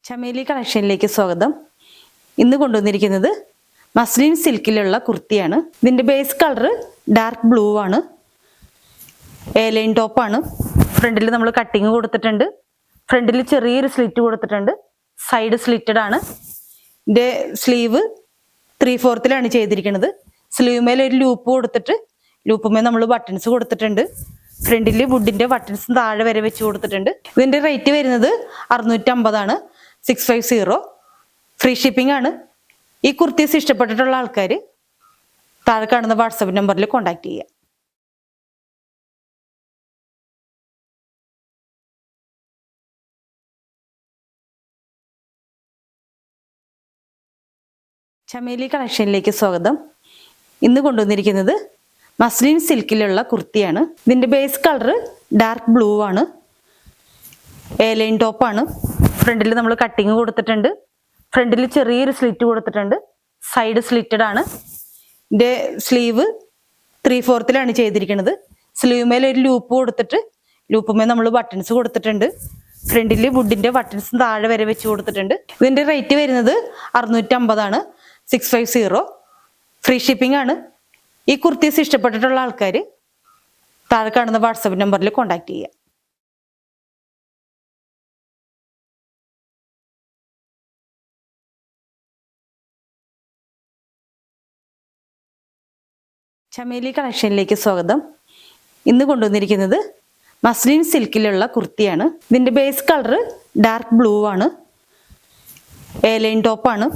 ചമേലി കളക്ഷനിലേക്ക് സ്വാഗതം. ഇന്ന് കൊണ്ടുവന്നിരിക്കുന്നത് മസ്ലിൻ സിൽക്കിലുള്ള കുർത്തിയാണ്. ഇതിൻ്റെ ബേസ് കളർ ഡാർക്ക് ബ്ലൂ ആണ്. ലൈൻ ടോപ്പാണ്. ഫ്രണ്ടിൽ നമ്മൾ കട്ടിങ് കൊടുത്തിട്ടുണ്ട്. ഫ്രണ്ടിൽ ചെറിയൊരു സ്ലിറ്റ് കൊടുത്തിട്ടുണ്ട്. സൈഡ് സ്ലിറ്റഡ് ആണ്. ഇതിൻ്റെ സ്ലീവ് 3/4 ചെയ്തിരിക്കുന്നത്. സ്ലീവ് മേലെ ഒരു ലൂപ്പ് കൊടുത്തിട്ട് ലൂപ്പുമേ നമ്മൾ ബട്ടൺസ് കൊടുത്തിട്ടുണ്ട്. ഫ്രണ്ടിൽ വുഡിൻ്റെ ബട്ടൺസ് താഴെ വരെ വെച്ച് കൊടുത്തിട്ടുണ്ട്. ഇതിൻ്റെ റേറ്റ് വരുന്നത് 650 ആണ്. 650. ഫ്രീ ഷിപ്പിംഗ് ആണ്. ഈ കുർത്തീസ് ഇഷ്ടപ്പെട്ടിട്ടുള്ള ആൾക്കാർ താഴെ കാണുന്ന വാട്സപ്പ് നമ്പറിൽ കോൺടാക്ട് ചെയ്യുക. ചമേലി കളക്ഷനിലേക്ക് സ്വാഗതം. ഇന്ന് കൊണ്ടുവന്നിരിക്കുന്നത് മസ്ലിൻ സിൽക്കിലുള്ള കുർത്തിയാണ്. ഇതിൻ്റെ ബേസ് കളർ ഡാർക്ക് ബ്ലൂ ആണ്. ലൈൻ ടോപ്പാണ്. ഫ്രണ്ടിൽ നമ്മൾ കട്ടിങ് കൊടുത്തിട്ടുണ്ട്. ഫ്രണ്ടിൽ ചെറിയൊരു സ്ലിറ്റ് കൊടുത്തിട്ടുണ്ട്. സൈഡ് സ്ലിറ്റഡ് ആണ്. ഇതിൻ്റെ സ്ലീവ് 3/4 ചെയ്തിരിക്കുന്നത്. സ്ലീവ് മേലെ ഒരു ലൂപ്പ് കൊടുത്തിട്ട് ലൂപ്പുമേ നമ്മൾ ബട്ടൺസ് കൊടുത്തിട്ടുണ്ട്. ഫ്രണ്ടിൽ വുഡിൻ്റെ ബട്ടൺസ് താഴെ വരെ വെച്ച് കൊടുത്തിട്ടുണ്ട്. ഇതിൻ്റെ റേറ്റ് വരുന്നത് 650 ആണ്. 650. ഫ്രീ ഷിപ്പിംഗ് ആണ്. ഈ കുർത്തീസ് ഇഷ്ടപ്പെട്ടിട്ടുള്ള ആൾക്കാർ താഴെ കാണുന്ന വാട്സപ്പ് നമ്പറിൽ കോൺടാക്ട് ചെയ്യുക. ചമേലി കളക്ഷനിലേക്ക് സ്വാഗതം. ഇന്ന് കൊണ്ടുവന്നിരിക്കുന്നത് മസ്ലിൻ സിൽക്കിലുള്ള കുർത്തിയാണ്. ഇതിൻ്റെ ബേസ് കളർ ഡാർക്ക് ബ്ലൂ ആണ്. ലൈൻ ടോപ്പാണ്.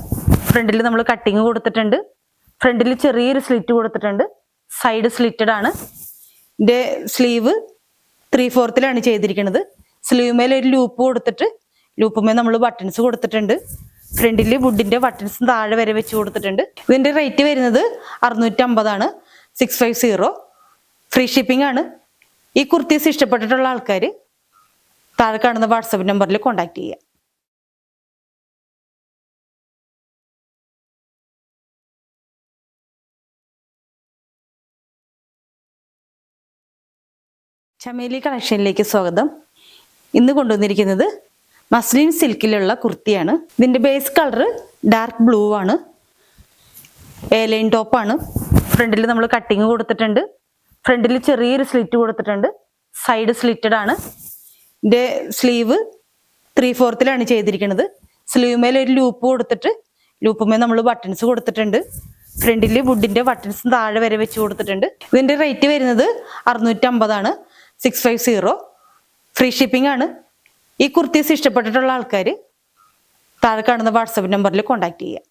ഫ്രണ്ടിൽ നമ്മൾ കട്ടിങ് കൊടുത്തിട്ടുണ്ട്. ഫ്രണ്ടിൽ ചെറിയൊരു സ്ലിറ്റ് കൊടുത്തിട്ടുണ്ട്. സൈഡ് സ്ലിറ്റഡ് ആണ്. ഇതിൻ്റെ സ്ലീവ് 3/4 ചെയ്തിരിക്കുന്നത്. സ്ലീവ് മേലെ ഒരു ലൂപ്പ് കൊടുത്തിട്ട് ലൂപ്പുമേ നമ്മൾ ബട്ടൺസ് കൊടുത്തിട്ടുണ്ട്. ഫ്രണ്ടിൽ വുഡിൻ്റെ ബട്ടൺസ് താഴെ വരെ വെച്ച് കൊടുത്തിട്ടുണ്ട്. ഇതിൻ്റെ റേറ്റ് വരുന്നത് 650 ആണ്. 650. ഫ്രീ ഷിപ്പിംഗ് ആണ്. ഈ കുർത്തീസ് ഇഷ്ടപ്പെട്ടിട്ടുള്ള ആൾക്കാർ താഴെ കാണുന്ന വാട്സപ്പ് നമ്പറിൽ കോൺടാക്ട് ചെയ്യുക. ചമേലി കളക്ഷനിലേക്ക് സ്വാഗതം. ഇന്ന് കൊണ്ടുവന്നിരിക്കുന്നത് മസ്ലിൻ സിൽക്കിലുള്ള കുർത്തിയാണ്. ഇതിൻ്റെ ബേസ് കളർ ഡാർക്ക് ബ്ലൂ ആണ്. ലൈൻ ടോപ്പാണ്. ഫ്രണ്ടിൽ നമ്മൾ കട്ടിങ് കൊടുത്തിട്ടുണ്ട്. ഫ്രണ്ടിൽ ചെറിയൊരു സ്ലിറ്റ് കൊടുത്തിട്ടുണ്ട്. സൈഡ് സ്ലിറ്റഡ് ആണ്. ഇതിൻ്റെ സ്ലീവ് 3/4 ചെയ്തിരിക്കുന്നത്. സ്ലീവ് മേലെ ഒരു ലൂപ്പ് കൊടുത്തിട്ട് ലൂപ്പുമേ നമ്മൾ ബട്ടൺസ് കൊടുത്തിട്ടുണ്ട്. ഫ്രണ്ടിൽ വുഡിൻ്റെ ബട്ടൺസ് താഴെ വരെ വെച്ച് കൊടുത്തിട്ടുണ്ട്. ഇതിൻ്റെ റേറ്റ് വരുന്നത് 650 ആണ്. 650. ഫ്രീ ഷിപ്പിംഗ് ആണ്. ഈ കുർത്തീസ് ഇഷ്ടപ്പെട്ടിട്ടുള്ള ആൾക്കാർ താഴെ കാണുന്ന വാട്സപ്പ് നമ്പറിൽ കോൺടാക്ട് ചെയ്യുക.